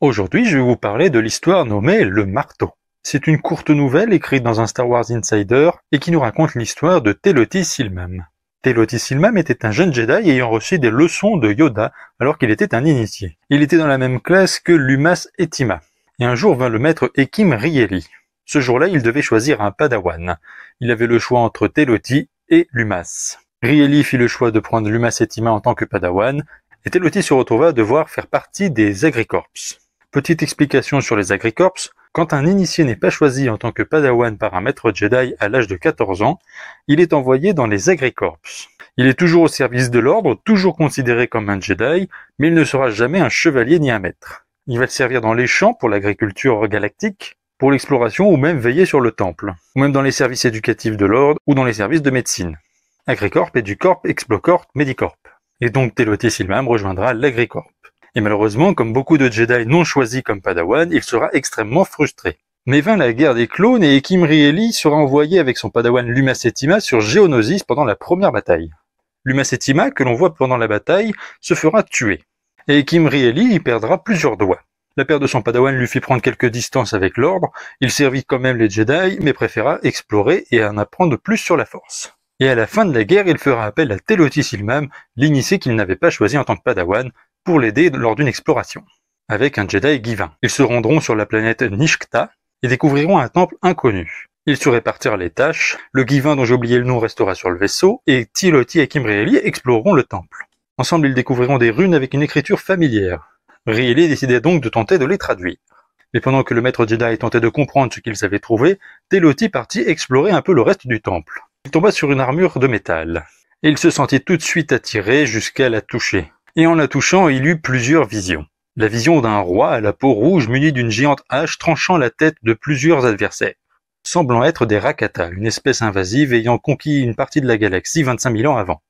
Aujourd'hui, je vais vous parler de l'histoire nommée Le Marteau. C'est une courte nouvelle écrite dans un Star Wars Insider et qui nous raconte l'histoire de Teloti Silmam. Teloti Silmam était un jeune Jedi ayant reçu des leçons de Yoda alors qu'il était un initié. Il était dans la même classe que Lumas et Tima. Et un jour vint le maître Ekim Rieli. Ce jour-là, il devait choisir un padawan. Il avait le choix entre Teloti et Lumas. Rieli fit le choix de prendre Lumas et Tima en tant que padawan, et Teloti se retrouva à devoir faire partie des Agricorps. Petite explication sur les Agricorps, quand un initié n'est pas choisi en tant que padawan par un maître Jedi à l'âge de 14 ans, il est envoyé dans les Agricorps. Il est toujours au service de l'ordre, toujours considéré comme un Jedi, mais il ne sera jamais un chevalier ni un maître. Il va servir dans les champs pour l'agriculture galactique, pour l'exploration ou même veiller sur le temple, ou même dans les services éducatifs de l'ordre ou dans les services de médecine. Agricorp, Educorp, Explocorp, Medicorp. Et donc Teloti Silmam rejoindra l'Agricorp. Et malheureusement, comme beaucoup de Jedi non choisis comme padawan, il sera extrêmement frustré. Mais vint la guerre des clones et Ekim Rieli sera envoyé avec son padawan Lumas et Tima sur Geonosis pendant la première bataille. Lumas et Tima, que l'on voit pendant la bataille, se fera tuer. Et Ekim Rieli y perdra plusieurs doigts. La perte de son padawan lui fit prendre quelques distances avec l'ordre, il servit quand même les Jedi, mais préféra explorer et en apprendre plus sur la force. Et à la fin de la guerre, il fera appel à Teloti Silmam, l'initié qu'il n'avait pas choisi en tant que padawan, pour l'aider lors d'une exploration. Avec un Jedi Givin. Ils se rendront sur la planète Nishkta et découvriront un temple inconnu. Ils se répartirent les tâches, le Givin dont j'ai oublié le nom restera sur le vaisseau, et Teloti et Ekim Rieli exploreront le temple. Ensemble, ils découvriront des runes avec une écriture familière. Rieli décida donc de tenter de les traduire. Mais pendant que le maître Jedi tentait de comprendre ce qu'ils avaient trouvé, Teloti partit explorer un peu le reste du temple. Il tomba sur une armure de métal, et il se sentit tout de suite attiré jusqu'à la toucher. Et en la touchant, il eut plusieurs visions. La vision d'un roi à la peau rouge muni d'une géante hache tranchant la tête de plusieurs adversaires, semblant être des Rakata, une espèce invasive ayant conquis une partie de la galaxie 25 000 ans avant.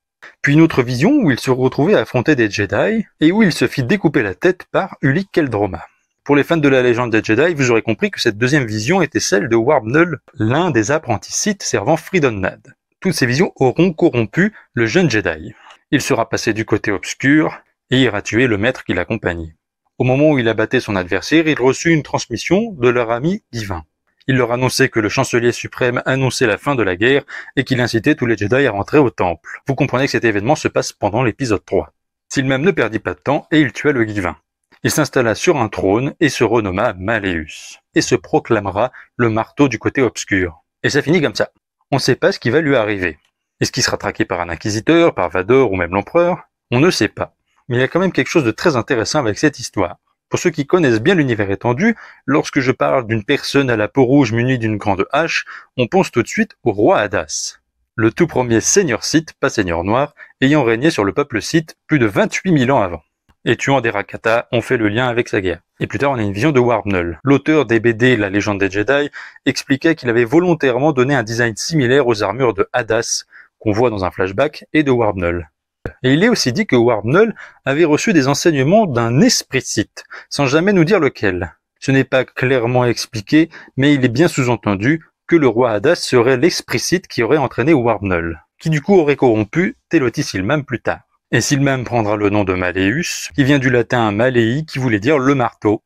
Puis une autre vision où il se retrouvait à affronter des Jedi, et où il se fit découper la tête par Ulic Qel-Droma. Pour les fans de la légende des Jedi, vous aurez compris que cette deuxième vision était celle de Warbnull, l'un des apprentis Sith servant Freedon-Nad. Toutes ces visions auront corrompu le jeune Jedi. Il sera passé du côté obscur et ira tuer le maître qui l'accompagnait. Au moment où il abattait son adversaire, il reçut une transmission de leur ami Givin. Il leur annonçait que le chancelier suprême annonçait la fin de la guerre et qu'il incitait tous les Jedi à rentrer au temple. Vous comprenez que cet événement se passe pendant l'épisode 3. Silmam ne perdit pas de temps et il tua le Givin. Il s'installa sur un trône et se renomma Malleus, et se proclamera le marteau du côté obscur. Et ça finit comme ça. On ne sait pas ce qui va lui arriver. Est-ce qu'il sera traqué par un inquisiteur, par Vador ou même l'empereur? On ne sait pas. Mais il y a quand même quelque chose de très intéressant avec cette histoire. Pour ceux qui connaissent bien l'univers étendu, lorsque je parle d'une personne à la peau rouge munie d'une grande hache, on pense tout de suite au roi Hadas, le tout premier seigneur Sith, pas seigneur noir, ayant régné sur le peuple Sith plus de 28 000 ans avant. Et tuant des Rakata, on fait le lien avec sa guerre. Et plus tard, on a une vision de Warbnull. L'auteur des BD La légende des Jedi expliquait qu'il avait volontairement donné un design similaire aux armures de Hadas, qu'on voit dans un flashback, et de Warbnull. Et il est aussi dit que Warbnull avait reçu des enseignements d'un esprit Sith, sans jamais nous dire lequel. Ce n'est pas clairement expliqué, mais il est bien sous-entendu que le roi Hadas serait l'esprit Sith qui aurait entraîné Warbnull, qui du coup aurait corrompu Teloti Silmam plus tard. Et Silmam prendra le nom de Malleus, qui vient du latin Malei, qui voulait dire le marteau.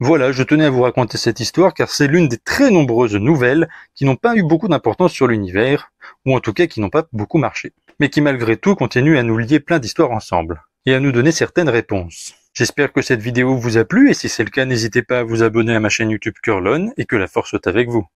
Voilà, je tenais à vous raconter cette histoire car c'est l'une des très nombreuses nouvelles qui n'ont pas eu beaucoup d'importance sur l'univers, ou en tout cas qui n'ont pas beaucoup marché, mais qui malgré tout continuent à nous lier plein d'histoires ensemble, et à nous donner certaines réponses. J'espère que cette vidéo vous a plu, et si c'est le cas, n'hésitez pas à vous abonner à ma chaîne YouTube Curlon, et que la force soit avec vous.